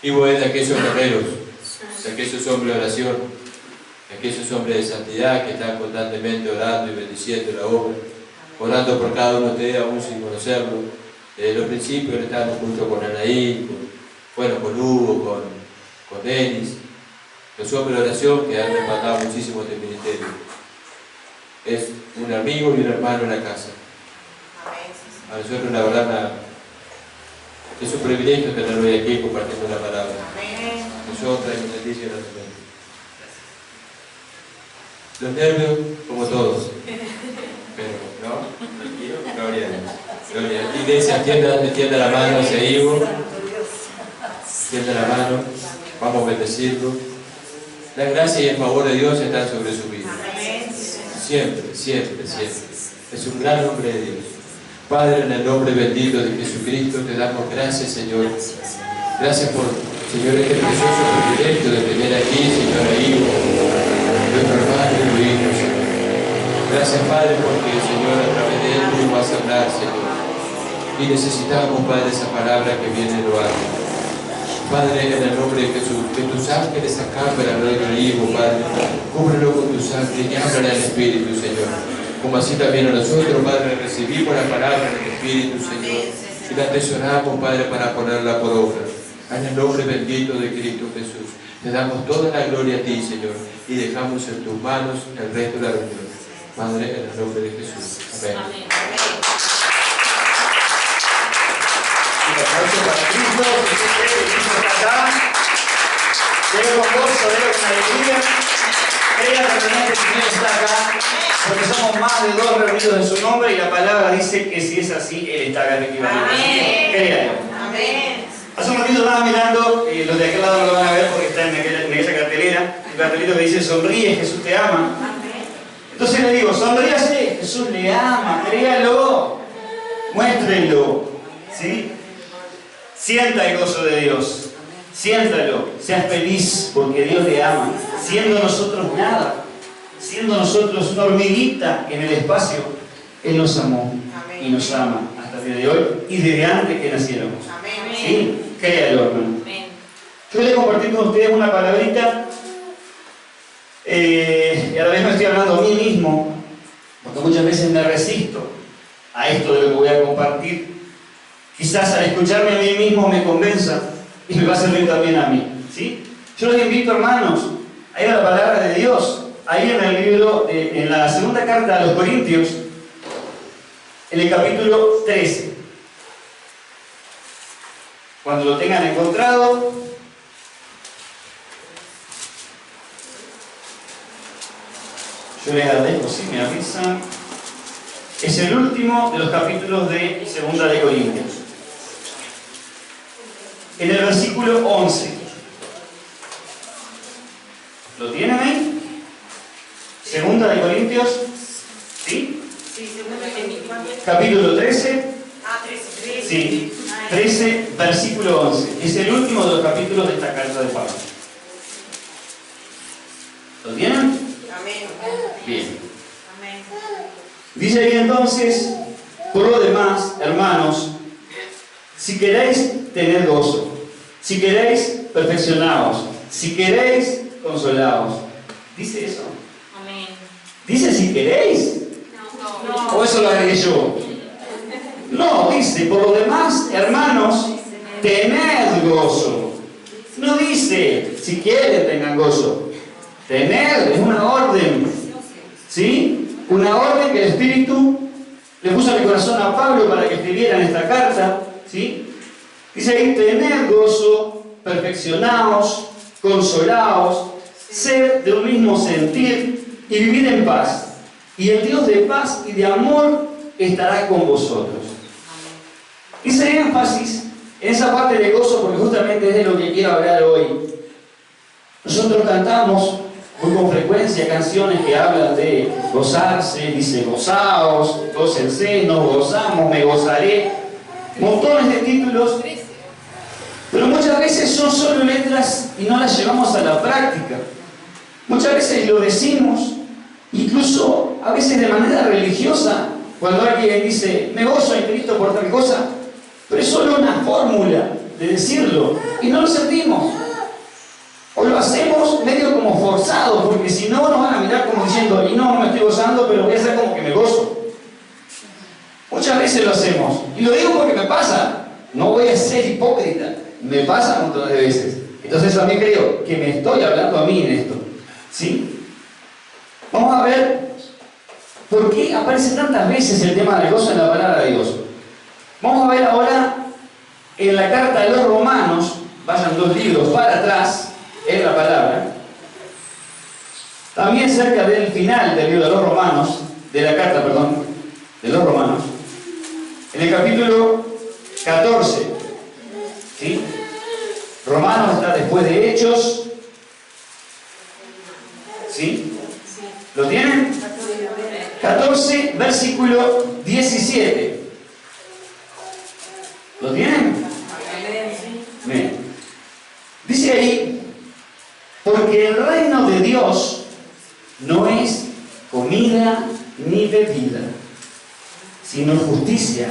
Y vos es de aquellos guerreros, de aquellos hombres de oración, de aquellos hombres de santidad que están constantemente orando y bendiciendo la obra, orando por cada uno de ustedes aún sin conocerlo. Desde los principios estábamos junto con Anaí, con Hugo, con Denis, los hombres de oración que han respaldado muchísimo este ministerio. Es un amigo y un hermano en la casa. A nosotros la verdad es un privilegio tenerlo hoy aquí compartiendo la palabra. Nosotros y nos bendice grandemente. Los nervios, como todos. Pero, ¿no? Tranquilo, gloria a Dios. Gloria a Dios. Iglesia, tienda la mano hacia Ivo. Tienda la mano. Vamos a bendecirlo. La gracia y el favor de Dios están sobre su vida. Siempre, siempre, siempre. Es un gran hombre de Dios. Padre, en el nombre bendito de Jesucristo, te damos gracias, Señor. Gracias por, Señor, este precioso privilegio de tener aquí, Señor, a Ivo, nuestro hermano y tu hijo, Señor. Gracias, Padre, porque, Señor, a través de él tú vas a hablar, Señor. Y necesitamos, Padre, esa palabra que viene de lo alto. Padre, en el nombre de Jesús, que tus ángeles acampen a nuestro Hijo, Padre. Cúbrelo con tu sangre y háblale al Espíritu, Señor. Como así también a nosotros, Padre, recibimos la palabra del Espíritu, Señor, y la atesoramos, Padre, para ponerla por obra. En el nombre bendito de Cristo Jesús, te damos toda la gloria a ti, Señor, y dejamos en tus manos el resto de la reunión. Padre, en el nombre de Jesús. Amén. Amén. Un aplauso para Cristo, que está acá. Dele con gozo, dele con alegría. Crea realmente que el Señor está acá, porque somos más de 2 reunidos en su nombre y la palabra dice que si es así, Él está acá efectivamente. Así que créalo. Amén. Hace un ratito estaba mirando, los de aquel lado no lo van a ver porque está en aquella cartelera, un cartelito que dice sonríe, Jesús te ama. Entonces le digo, sonríase, Jesús le ama, créalo, muéstrenlo, ¿sí? Sienta el gozo de Dios, siéntalo, seas feliz porque Dios le ama, siendo nosotros nada, siendo nosotros una hormiguita en el espacio, Él nos amó y nos ama hasta el día de hoy y desde antes que naciéramos. ¿Sí? Créalo, hermano. Yo voy a compartir con ustedes una palabrita y a la vez me estoy hablando a mí mismo, porque muchas veces me resisto a esto de lo que voy a compartir. Quizás al escucharme a mí mismo me convenza y me va a servir también a mí, ¿sí? Yo los invito, hermanos, a ir a la palabra de Dios, ahí en el libro, en la segunda carta a los Corintios, en el capítulo 13. Cuando lo tengan encontrado, yo les agradezco, si me avisan. Es el último de los capítulos de Segunda de Corintios. En el versículo 11. ¿Lo tienen ahí? Segunda de Corintios. ¿Sí? Sí, segunda de Corintios. Capítulo 13. Ah, 13. Sí. 13, versículo 11. Es el último de los capítulos de esta carta de Pablo. ¿Lo tienen? Amén. Bien. Amén. Dice ahí entonces, por lo demás, hermanos, si queréis tener gozo, si queréis perfeccionaos, si queréis consolaos. ¿Dice eso? Amén. ¿Dice si queréis? No. ¿O eso lo agregué yo? No, dice, por lo demás, hermanos, tened gozo. No dice, si quieren tengan gozo. Tener es una orden, ¿sí? Una orden que el Espíritu le puso en el corazón a Pablo para que escribiera en esta carta, ¿sí? Dice ahí, tened gozo, perfeccionaos, consolaos, sed de un mismo sentir y vivid en paz. Y el Dios de paz y de amor estará con vosotros. Hice énfasis en esa parte de gozo porque justamente es de lo que quiero hablar hoy. Nosotros cantamos muy con frecuencia canciones que hablan de gozarse, dice gozaos, gócense, nos gozamos, me gozaré, montones de títulos, pero muchas veces son solo letras y no las llevamos a la práctica. Muchas veces lo decimos, incluso a veces de manera religiosa, cuando alguien dice, me gozo en Cristo por tal cosa, Pero es solo una fórmula de decirlo y no lo sentimos. O lo hacemos medio como forzado, porque si no nos van a mirar como diciendo, y no me estoy gozando, pero voy a hacer como que me gozo. Muchas veces lo hacemos. Y lo digo porque me pasa. No voy a ser hipócrita. Me pasa un montón de veces. Entonces también creo que me estoy hablando a mí en esto. ¿Sí? Vamos a ver por qué aparece tantas veces el tema del gozo en la palabra de Dios. Vamos a ver ahora en la carta de los Romanos, vayan 2 libros para atrás, en la palabra. También cerca del final del libro de los Romanos, de la carta, perdón, de los Romanos, en el capítulo 14, ¿sí? Romanos está después de Hechos, ¿sí? ¿Lo tienen? 14, versículo 17. ¿Lo tienen? Bien. Dice ahí, porque el reino de Dios no es comida ni bebida, sino justicia,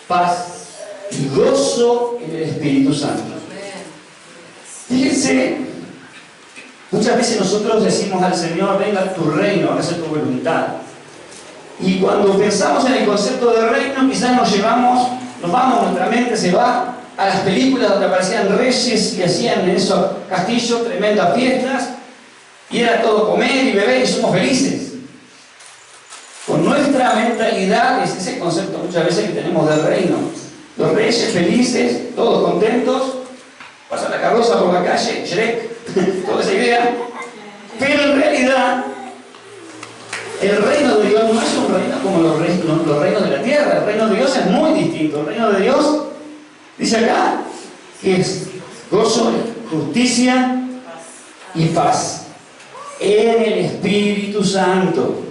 paz y gozo en el Espíritu Santo. Fíjense, muchas veces nosotros decimos al Señor, venga tu reino, hágase tu voluntad. Y cuando pensamos en el concepto de reino, quizás nos vamos, nuestra mente se va a las películas donde aparecían reyes y hacían en esos castillos tremendas fiestas, y era todo comer y beber y somos felices. Con nuestra mentalidad es ese concepto muchas veces que tenemos del reino. Los reyes felices, todos contentos, pasa la carroza por la calle, Shrek, toda esa idea. Pero en realidad, el reino de Dios no es un reino como los reinos de la tierra. El reino de Dios es muy distinto. El reino de Dios, dice acá, que es gozo, justicia y paz en el Espíritu Santo.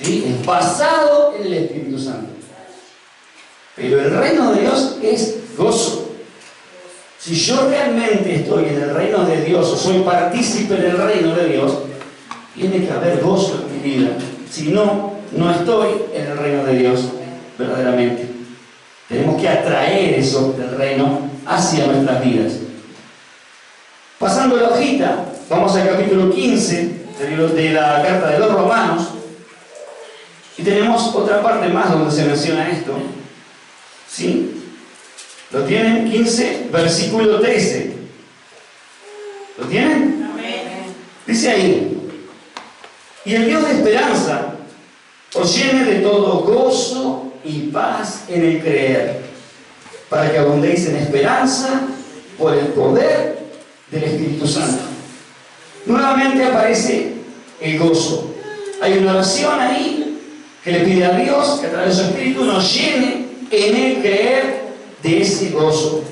¿Sí? Es basado en el Espíritu Santo. Pero el reino de Dios es gozo. Si yo realmente estoy en el reino de Dios o soy partícipe del reino de Dios, tiene que haber gozo en mi vida. Si no, no estoy en el reino de Dios verdaderamente. Tenemos que atraer eso del reino hacia nuestras vidas. Pasando la hojita, vamos al capítulo 15 de la carta de los Romanos. Y tenemos otra parte más donde se menciona esto. ¿Sí? ¿Lo tienen? 15, versículo 13. ¿Lo tienen? Amén. Dice ahí, y el Dios de esperanza os llene de todo gozo y paz en el creer, para que abundéis en esperanza por el poder del Espíritu Santo. Nuevamente aparece el gozo. Hay una oración ahí que le pide a Dios que a través de su Espíritu nos llene en el creer de ese gozo.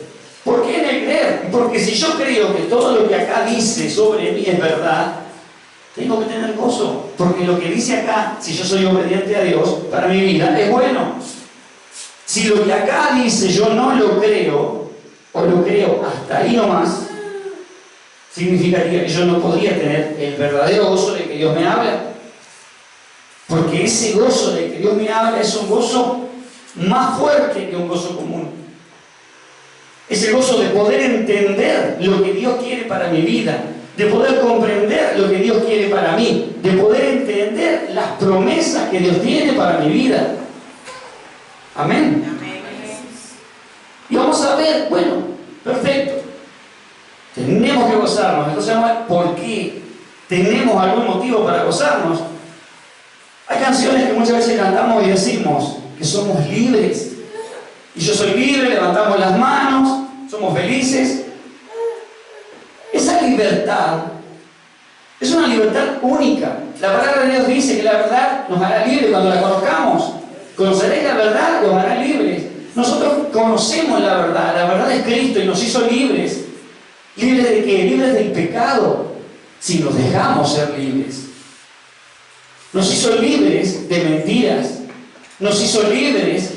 ¿Por qué en el creer? Porque si yo creo que todo lo que acá dice sobre mí es verdad, tengo que tener gozo, porque lo que dice acá, si yo soy obediente a Dios, para mi vida es bueno. Si lo que acá dice yo no lo creo, o lo creo hasta ahí nomás, significaría que yo no podría tener el verdadero gozo de que Dios me habla. Porque ese gozo de que Dios me habla es un gozo más fuerte que un gozo común. Es el gozo de poder entender lo que Dios quiere para mi vida, de poder comprender lo que Dios quiere para mí, de poder entender las promesas que Dios tiene para mi vida. Amén. Y vamos a ver, bueno, perfecto. Tenemos que gozarnos. Entonces vamos a ver por qué tenemos algún motivo para gozarnos. Hay canciones que muchas veces cantamos y decimos que somos libres. Y yo soy libre, levantamos las manos, somos felices. Esa libertad es una libertad única. La palabra de Dios dice que la verdad nos hará libres cuando la conozcamos. Conoceréis la verdad, los hará libres. Nosotros conocemos la verdad es Cristo y nos hizo libres. ¿Libres de qué? Libres del pecado, si nos dejamos ser libres. Nos hizo libres de mentiras, nos hizo libres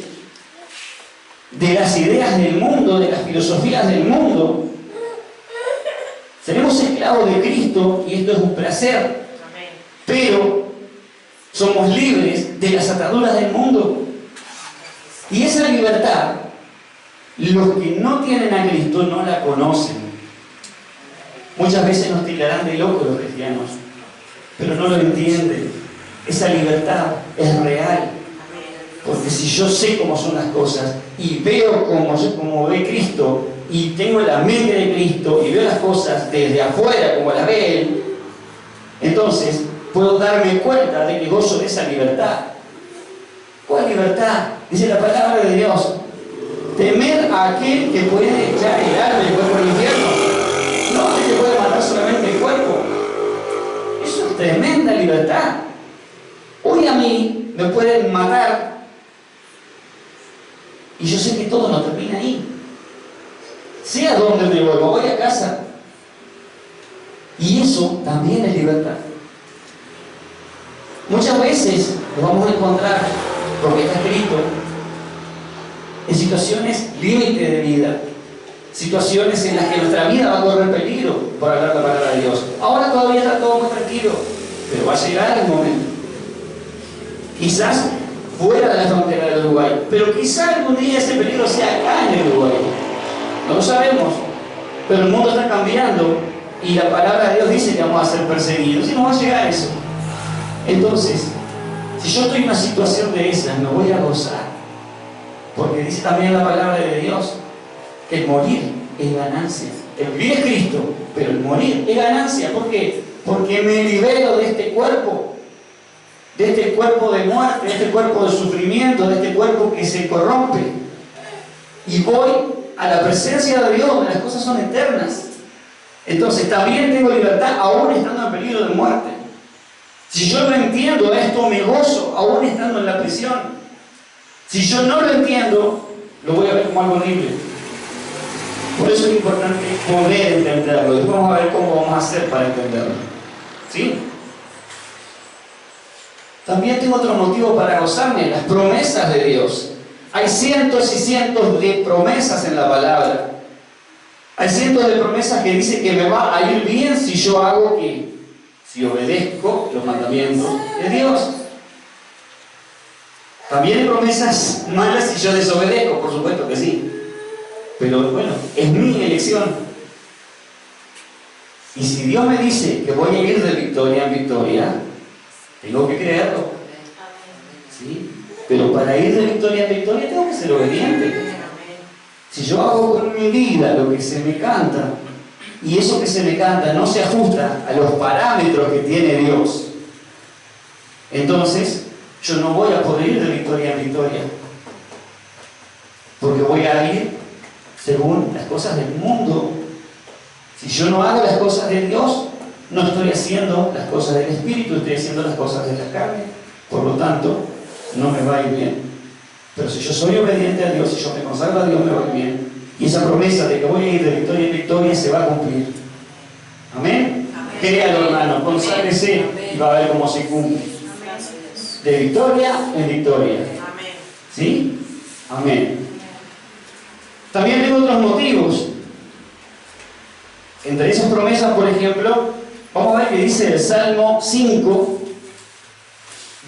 de las ideas del mundo, de las filosofías del mundo. Seremos esclavos de Cristo y esto es un placer, pero somos libres de las ataduras del mundo. Y esa libertad Los que no tienen a Cristo no la conocen. Muchas veces nos tildarán de locos los cristianos, pero no lo entienden. Esa libertad es real. Porque si yo sé cómo son las cosas y veo cómo ve Cristo y tengo la mente de Cristo y veo las cosas desde afuera como las ve Él, entonces puedo darme cuenta de que gozo de esa libertad. ¿Cuál libertad? Dice la palabra de Dios: temer a aquel que puede echar el alma del cuerpo al infierno. No aquel que puede matar solamente el cuerpo. Eso es tremenda libertad. Hoy a mí me pueden matar y yo sé que todo no termina ahí. Sé a dónde me voy a casa. Y eso también es libertad. Muchas veces nos vamos a encontrar, porque está escrito, en situaciones límite de vida, situaciones en las que nuestra vida va a correr peligro por hablar la palabra de Dios. Ahora todavía está todo muy tranquilo, pero va a llegar el momento. Quizás fuera de la frontera del Uruguay, pero quizás algún día ese peligro sea acá en el Uruguay. No lo sabemos, pero el mundo está cambiando y la palabra de Dios dice que vamos a ser perseguidos y no va a llegar eso. Entonces, si yo estoy en una situación de esas, me voy a gozar, porque dice también la palabra de Dios que el morir es ganancia. El vivir es Cristo, pero el morir es ganancia. ¿Por qué? Porque me libero de este cuerpo de muerte, de este cuerpo de sufrimiento, de este cuerpo que se corrompe, y voy a la presencia de Dios, donde las cosas son eternas. Entonces también tengo libertad aún estando en peligro de muerte. Si yo no entiendo esto, me gozo aún estando en la prisión. Si yo no lo entiendo, lo voy a ver como algo horrible. Por eso es importante poder entenderlo. Después vamos a ver cómo vamos a hacer para entenderlo. ¿Sí? También tengo otro motivo para gozarme: las promesas de Dios. Hay cientos y cientos de promesas en la palabra. Hay cientos de promesas que dicen que me va a ir bien si yo hago que, si obedezco los mandamientos de Dios. También hay promesas malas si yo desobedezco, por supuesto que sí. Pero bueno, es mi elección. Y si Dios me dice que voy a ir de victoria en victoria, tengo que creerlo. ¿Sí? Pero para ir de victoria en victoria tengo que ser obediente. Si yo hago con mi vida lo que se me canta, y eso que se me canta no se ajusta a los parámetros que tiene Dios, entonces yo no voy a poder ir de victoria en victoria, porque voy a ir según las cosas del mundo. Si yo no hago las cosas de Dios, no estoy haciendo las cosas del Espíritu, estoy haciendo las cosas de la carne. Por lo tanto, no me va a ir bien. Pero si yo soy obediente a Dios, si yo me consagro a Dios, me va a ir bien. Y esa promesa de que voy a ir de victoria en victoria se va a cumplir. ¿Amén? Créalo, hermano, conságrese y va a ver cómo se cumple. De victoria en victoria. ¿Sí? Amén. También tengo otros motivos. Entre esas promesas, por ejemplo, vamos a ver que dice el Salmo 5,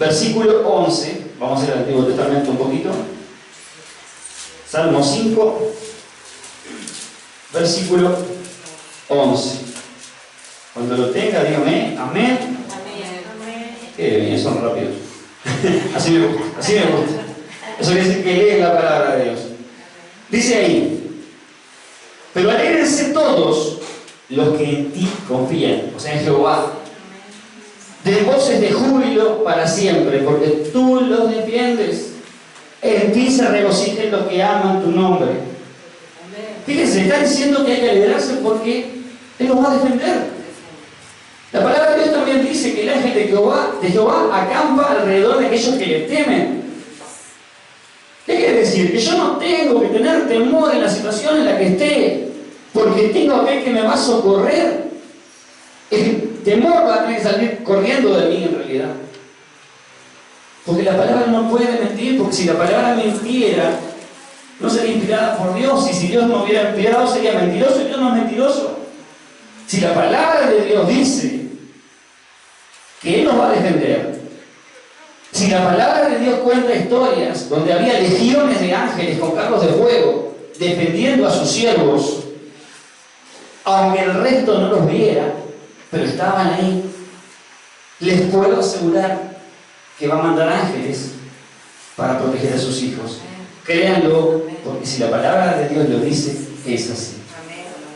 versículo 11. Vamos a hacer el Antiguo Testamento un poquito. Salmo 5, versículo 11. Cuando lo tenga, dígame amén. Qué bien, son rápidos. Así me gusta, así me gusta. Eso quiere decir que leen la palabra de Dios. Dice ahí: pero alégrense todos los que en ti confían, o sea, en Jehová. De voces de júbilo para siempre, porque tú los defiendes. En ti se regocijen los que aman tu nombre. Fíjense, está diciendo que hay que alegrarse porque Él los va a defender. La palabra de Dios también dice que el ángel de Jehová acampa alrededor de aquellos que le temen. ¿Qué quiere decir? Que yo no tengo que tener temor en la situación en la que esté, porque tengo aquel que me va a socorrer. El temor va a tener que salir corriendo de mí en realidad. Porque la palabra no puede mentir, porque si la palabra mintiera, no sería inspirada por Dios, y si Dios no hubiera inspirado sería mentiroso, y Dios no es mentiroso. Si la palabra de Dios dice que Él nos va a defender, si la palabra de Dios cuenta historias donde había legiones de ángeles con carros de fuego defendiendo a sus siervos, aunque el resto no los viera, pero estaban ahí. Les puedo asegurar que va a mandar ángeles para proteger a sus hijos. Créanlo, porque si la palabra de Dios lo dice, es así.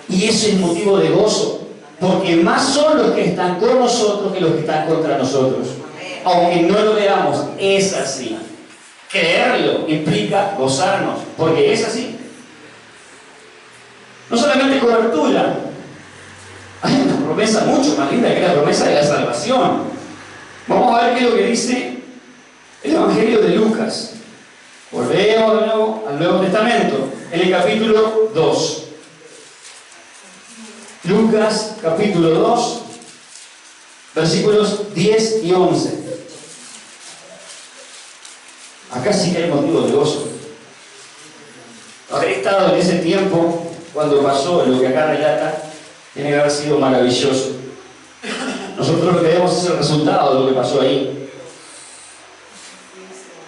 Y eso es motivo de gozo, porque más son los que están con nosotros que los que están contra nosotros. Aunque no lo veamos, es así. Creerlo implica gozarnos, porque es así. No solamente cobertura, hay una promesa mucho más linda que la promesa de la salvación. Vamos a ver qué es lo que dice el Evangelio de Lucas. Volvemos de nuevo al Nuevo Testamento, en el capítulo 2. Lucas, capítulo 2, versículos 10 y 11. Acá sí que hay motivo de gozo. Haber estado en ese tiempo, cuando pasó lo que acá relata, tiene que haber sido maravilloso. Nosotros lo que vemos es el resultado de lo que pasó ahí.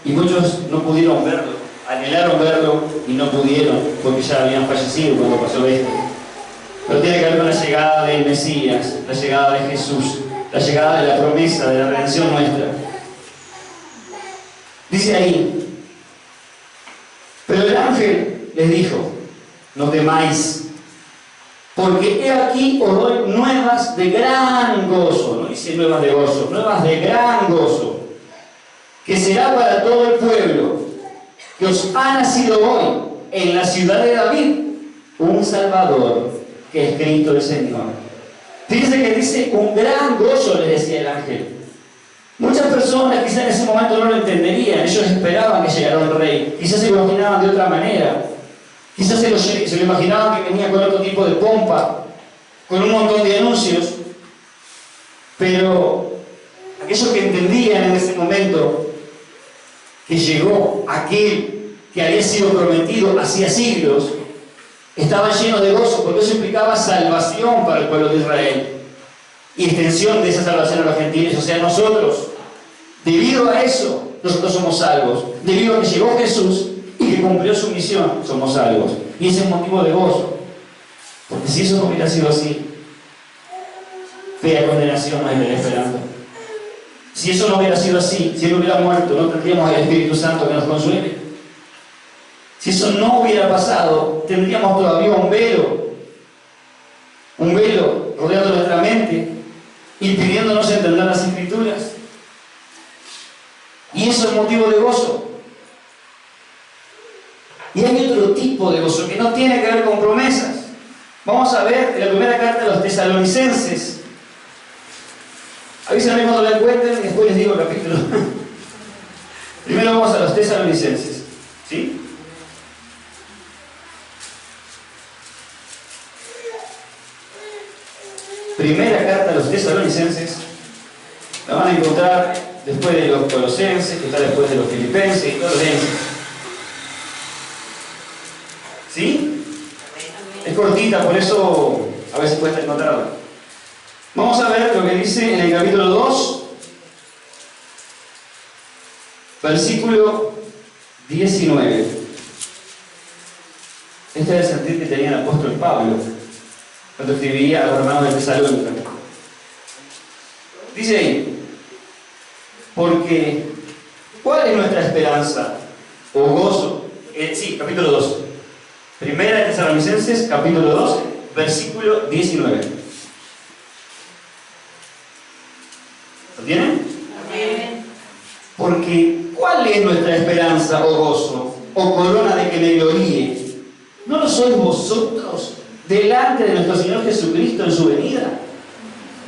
Y muchos no pudieron verlo, anhelaron verlo y no pudieron, porque ya habían fallecido cuando pasó esto. Pero tiene que ver con la llegada del Mesías, la llegada de Jesús, la llegada de la promesa de la redención nuestra. Dice ahí: pero el ángel les dijo: no temáis, porque he aquí os doy nuevas de gran gozo. No dice nuevas de gozo, nuevas de gran gozo, que será para todo el pueblo, que os ha nacido hoy en la ciudad de David un Salvador, que es Cristo el Señor. Fíjense que dice un gran gozo, les decía el ángel. Muchas personas quizás en ese momento no lo entenderían. Ellos esperaban que llegara un rey, quizás se lo imaginaban de otra manera, quizás se lo imaginaban que venía con otro tipo de pompa, con un montón de anuncios. Pero aquellos que entendían en ese momento que llegó aquel que había sido prometido hacía siglos, estaban llenos de gozo, porque eso implicaba salvación para el pueblo de Israel y extensión de esa salvación a los gentiles, o sea, nosotros. Debido a eso, nosotros somos salvos. Debido a que llegó Jesús y que cumplió su misión, somos salvos. Y ese es motivo de gozo, porque si eso no hubiera sido así, fea condenación nos estaría esperando. Si eso no hubiera sido así, si Él hubiera muerto, no tendríamos al Espíritu Santo que nos consuele. Si eso no hubiera pasado, tendríamos todavía un velo rodeando nuestra mente, impidiéndonos entender las Escrituras. Y eso es motivo de gozo. Y hay otro tipo de gozo que no tiene que ver con promesas. Vamos a ver en la primera carta de los Tesalonicenses. Avísenme cuando la encuentren y después les digo el capítulo. Primero vamos a los Tesalonicenses, ¿sí? Primera carta a los Tesalonicenses. La van a encontrar después de los Colosenses, que está después de los Filipenses y todos los denses. ¿Sí? Es cortita, por eso a veces cuesta encontrarla. Vamos a ver lo que dice en el capítulo 2, versículo 19. Este es el sentir que tenía el apóstol Pablo cuando escribía a los hermanos de Tesalónica. Dice ahí: porque ¿cuál es nuestra esperanza o gozo? Sí, capítulo 2. Primera de Tesalonicenses, capítulo 2, versículo 19. ¿Lo tienen? Amén. Porque ¿cuál es nuestra esperanza o gozo o corona de que me gloríe? ¿No lo sois vosotros delante de nuestro Señor Jesucristo en su venida?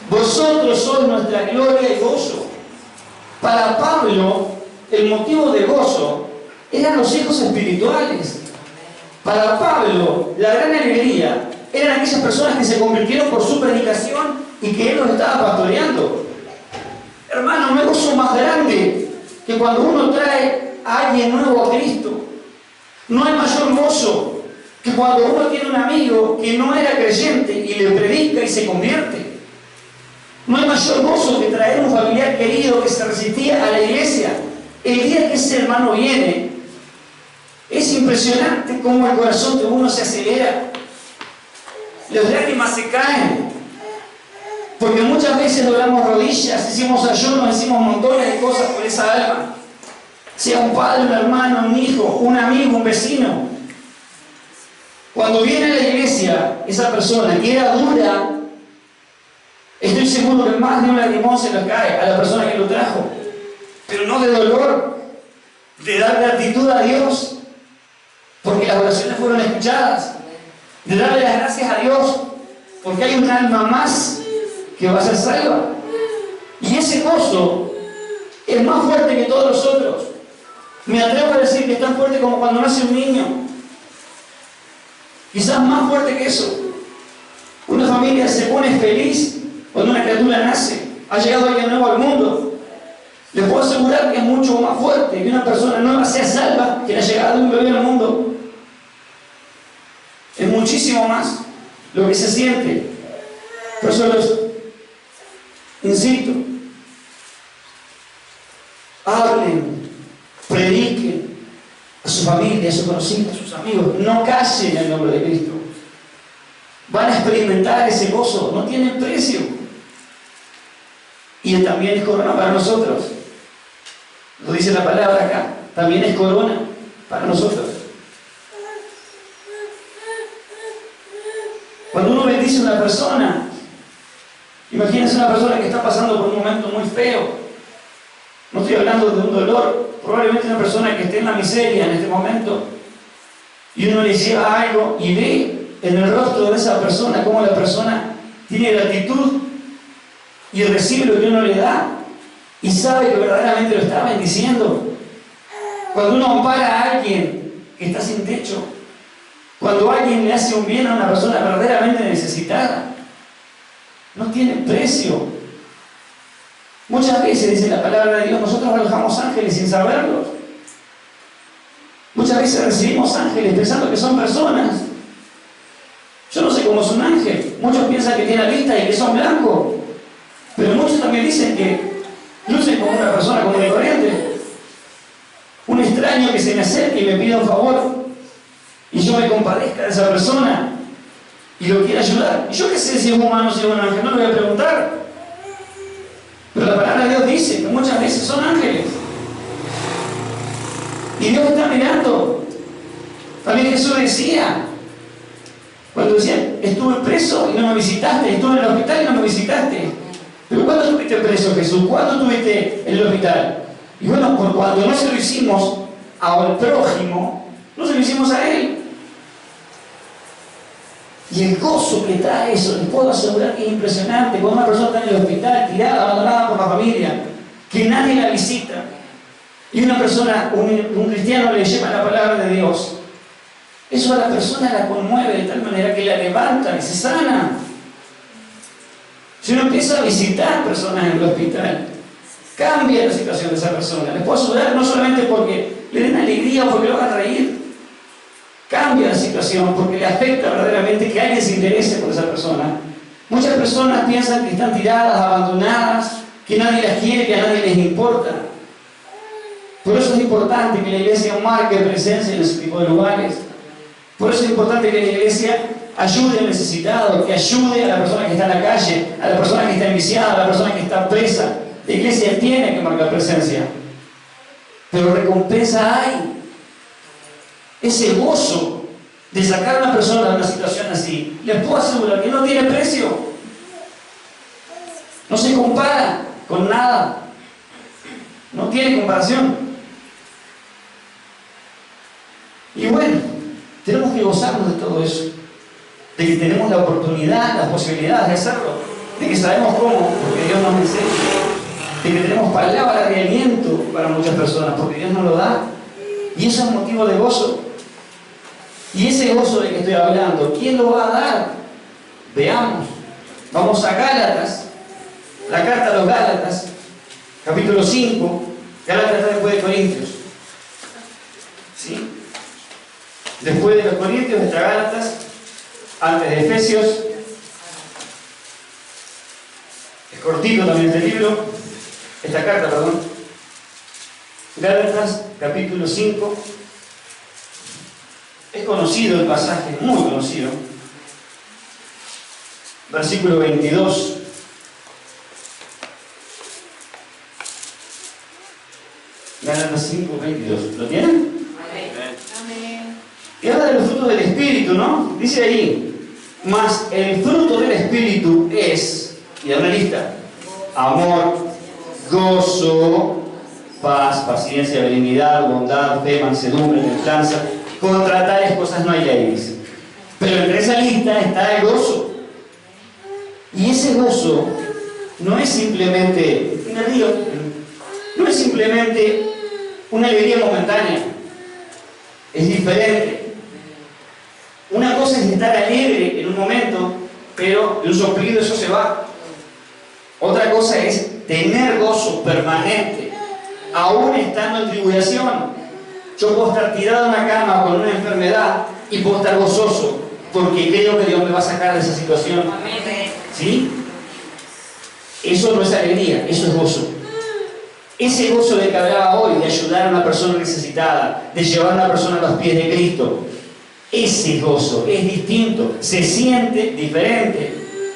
Vosotros sois nuestra gloria y gozo. Para Pablo, el motivo de gozo eran los hijos espirituales. Para Pablo, la gran alegría eran aquellas personas que se convirtieron por su predicación y que él los estaba pastoreando. Hermano, no hay gozo más grande que cuando uno trae a alguien nuevo a Cristo. No hay mayor gozo que cuando uno tiene un amigo que no era creyente y le predica y se convierte. No hay mayor gozo que traer un familiar querido que se resistía a la iglesia. El día que ese hermano viene, es impresionante cómo el corazón de uno se acelera. Las lágrimas se caen. Porque muchas veces doblamos rodillas, hicimos ayunos, hicimos montones de cosas por esa alma. Sea un padre, un hermano, un hijo, un amigo, un vecino. Cuando viene a la iglesia, esa persona que era dura, estoy seguro que más de un lagrimón se le cae a la persona que lo trajo. Pero no de dolor, de dar gratitud a Dios, porque las oraciones fueron escuchadas, de darle las gracias a Dios, porque hay un alma más que va a ser salva. Y ese gozo es más fuerte que todos los otros. Me atrevo a decir que es tan fuerte como cuando nace un niño. Quizás más fuerte que eso. Una familia se pone feliz cuando una criatura nace. Ha llegado alguien nuevo al mundo. Les puedo asegurar que es mucho más fuerte que una persona nueva sea salva que la llegada de un bebé al mundo. Es muchísimo más lo que se siente. Por eso los insisto, hablen, prediquen a su familia, a sus conocidos, a sus amigos. No callen el nombre de Cristo. Van a experimentar ese gozo, no tiene precio. Y también es corona para nosotros. Lo dice la palabra acá, también es corona para nosotros. Cuando uno bendice a una persona, imagínense una persona que está pasando por un momento muy feo. No estoy hablando de un dolor, probablemente una persona que esté en la miseria en este momento, y uno le lleva algo y ve en el rostro de esa persona cómo la persona tiene gratitud y recibe lo que uno le da y sabe que verdaderamente lo está bendiciendo. Cuando uno ampara a alguien que está sin techo, cuando alguien le hace un bien a una persona verdaderamente necesitada, no tiene precio. Muchas veces, dice la palabra de Dios, nosotros alojamos ángeles sin saberlo. Muchas veces recibimos ángeles pensando que son personas. Yo no sé cómo es un ángel. Muchos piensan que tiene alitas y que son blancos. Pero muchos también dicen que lucen como una persona común y corriente. Un extraño que se me acerque y me pida un favor y yo me compadezca de esa persona y lo quiera ayudar. Y yo qué sé si es humano o si es un ángel, no lo voy a preguntar. Pero la palabra de Dios dice que muchas veces son ángeles. Y Dios está mirando. También Jesús decía, cuando decían, estuve preso y no me visitaste, estuve en el hospital y no me visitaste. Pero ¿cuándo estuviste preso, Jesús? ¿Cuándo estuviste en el hospital? Y bueno, por cuando no se lo hicimos al prójimo, no se lo hicimos a él. Y el gozo que trae eso, les puedo asegurar que es impresionante. Cuando una persona está en el hospital, tirada, abandonada por la familia, que nadie la visita, y una persona, un cristiano le lleva la palabra de Dios, eso a la persona la conmueve de tal manera que la levanta y se sana. Si uno empieza a visitar personas en el hospital, cambia la situación de esa persona. Les puedo asegurar, no solamente porque le den alegría o porque lo hagan reír, cambia la situación porque le afecta verdaderamente que alguien se interese por esa persona. Muchas personas piensan que están tiradas, abandonadas, que nadie las quiere, que a nadie les importa. Por eso es importante que la iglesia marque presencia en ese tipo de lugares. Por eso es importante que la iglesia ayude al necesitado, que ayude a la persona que está en la calle, a la persona que está enviciada, a la persona que está presa. La iglesia tiene que marcar presencia. Pero recompensa hay. Ese gozo de sacar a una persona de una situación así, les puedo asegurar que no tiene precio. No se compara con nada. No tiene comparación. Y bueno, tenemos que gozarnos de todo eso. De que tenemos la oportunidad, las posibilidades de hacerlo. De que sabemos cómo, porque Dios nos enseña. De que tenemos palabra de aliento para muchas personas, porque Dios nos lo da. Y eso es motivo de gozo. Y ese gozo del que estoy hablando, ¿quién lo va a dar? Veamos. Vamos a Gálatas, la carta a los Gálatas, capítulo 5. Gálatas está después de Corintios. ¿Sí? Después de los Corintios está Gálatas, antes de Efesios. Es cortito también este libro, esta carta, perdón. Gálatas, capítulo 5. Es conocido el pasaje, muy conocido. Versículo 22. Gálatas 5, 22. ¿Lo tienen? Amén. Y habla de los frutos del Espíritu, ¿no? Dice ahí, mas el fruto del Espíritu es, y da una lista, amor, gozo, paz, paciencia, benignidad, bondad, fe, mansedumbre, templanza. Contra tales cosas no hay ley, dice. Pero entre esa lista está el gozo. Y ese gozo no es simplemente, me río, no es simplemente una alegría momentánea. Es diferente. Una cosa es estar alegre en un momento, pero de un soplido eso se va. Otra cosa es tener gozo permanente, aún estando en tribulación. Yo puedo estar tirado en una cama con una enfermedad y puedo estar gozoso, porque creo que Dios me va a sacar de esa situación. Amén. ¿Sí? Eso no es alegría, eso es gozo. Ese gozo del que hablaba hoy, de ayudar a una persona necesitada, de llevar a una persona a los pies de Cristo, ese gozo es distinto, se siente diferente,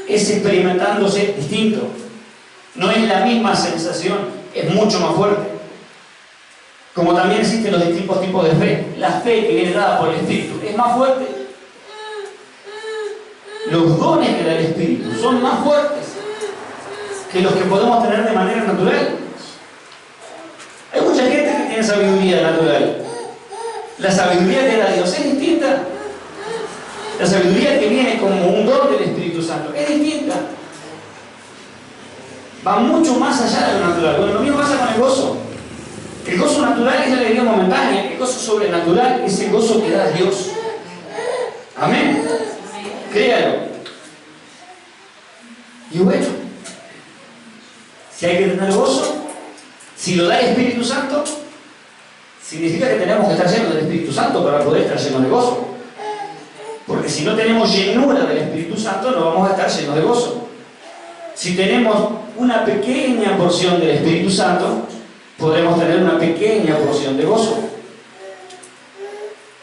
es experimentándose distinto. No es la misma sensación, es mucho más fuerte. Como también existen los distintos tipos de fe. La fe que viene dada por el Espíritu es más fuerte. Los dones que da el Espíritu son más fuertes que los que podemos tener de manera natural. Hay mucha gente que tiene sabiduría natural. La sabiduría que da Dios es distinta. La sabiduría que viene como un don del Espíritu Santo es distinta. Va mucho más allá de lo natural. Bueno, lo mismo pasa con el gozo. El gozo natural es la alegría momentánea. El gozo sobrenatural es el gozo que da Dios. Amén. Créalo. Y bueno, si hay que tener gozo, si lo da el Espíritu Santo, significa que tenemos que estar llenos del Espíritu Santo para poder estar llenos de gozo. Porque si no tenemos llenura del Espíritu Santo, no vamos a estar llenos de gozo. Si tenemos una pequeña porción del Espíritu Santo, podremos tener una pequeña porción de gozo.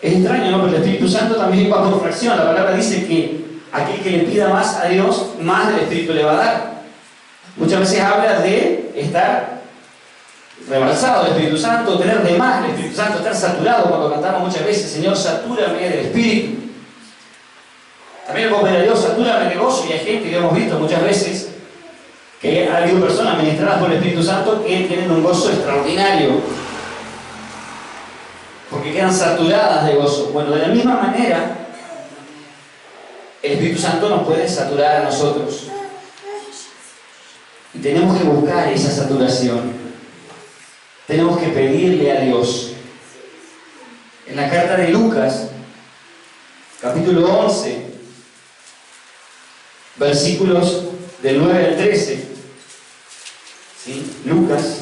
Es extraño, ¿no? Pero el Espíritu Santo también va por fracción. La palabra dice que aquel que le pida más a Dios, más del Espíritu le va a dar. Muchas veces habla de estar rebalsado del Espíritu Santo, tener de más del Espíritu Santo, estar saturado. Cuando cantamos muchas veces, Señor, satúrame del Espíritu. También el poder de Dios, satúrame de gozo. Y hay gente que hemos visto muchas veces que ha habido personas ministradas por el Espíritu Santo que tienen un gozo extraordinario, porque quedan saturadas de gozo. Bueno, de la misma manera, el Espíritu Santo nos puede saturar a nosotros. Y tenemos que buscar esa saturación. Tenemos que pedirle a Dios. En la carta de Lucas, capítulo 11, versículos del 9 al 13. ¿Sí? Lucas,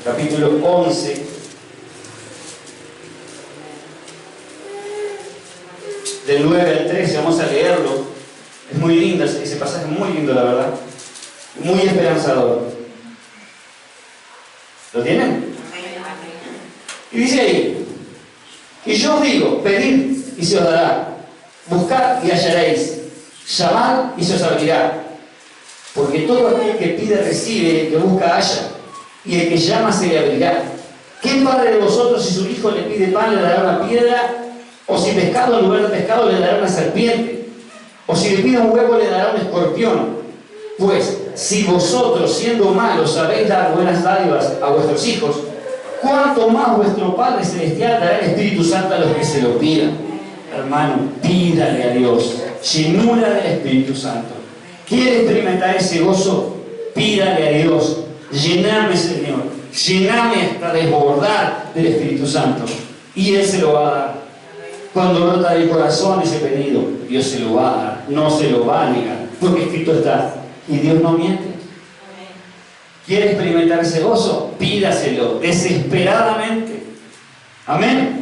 capítulo 11, del 9 al 13, vamos a leerlo. Es muy lindo, ese pasaje es muy lindo, la verdad. Muy esperanzador. ¿Lo tienen? Y dice ahí, y yo os digo, pedid y se os dará, buscad y hallaréis, llamad y se os abrirá. Porque todo aquel que pide recibe, el que busca halla, y el que llama se le abrirá. ¿Qué padre de vosotros, si su hijo le pide pan, le dará una piedra? ¿O si pescado en lugar de pescado le dará una serpiente? ¿O si le pide un huevo le dará un escorpión? Pues si vosotros, siendo malos, sabéis dar buenas dádivas a vuestros hijos, ¿cuánto más vuestro Padre Celestial dará el Espíritu Santo a los que se lo pidan? Hermano, pídale a Dios llenura del Espíritu Santo. ¿Quiere experimentar ese gozo? Pídale a Dios. Llename, Señor. Llename hasta desbordar del Espíritu Santo. Y Él se lo va a dar. Cuando brota del corazón ese pedido, Dios se lo va a dar. No se lo va a negar. Porque escrito está. Y Dios no miente. ¿Quiere experimentar ese gozo? Pídaselo desesperadamente. Amén.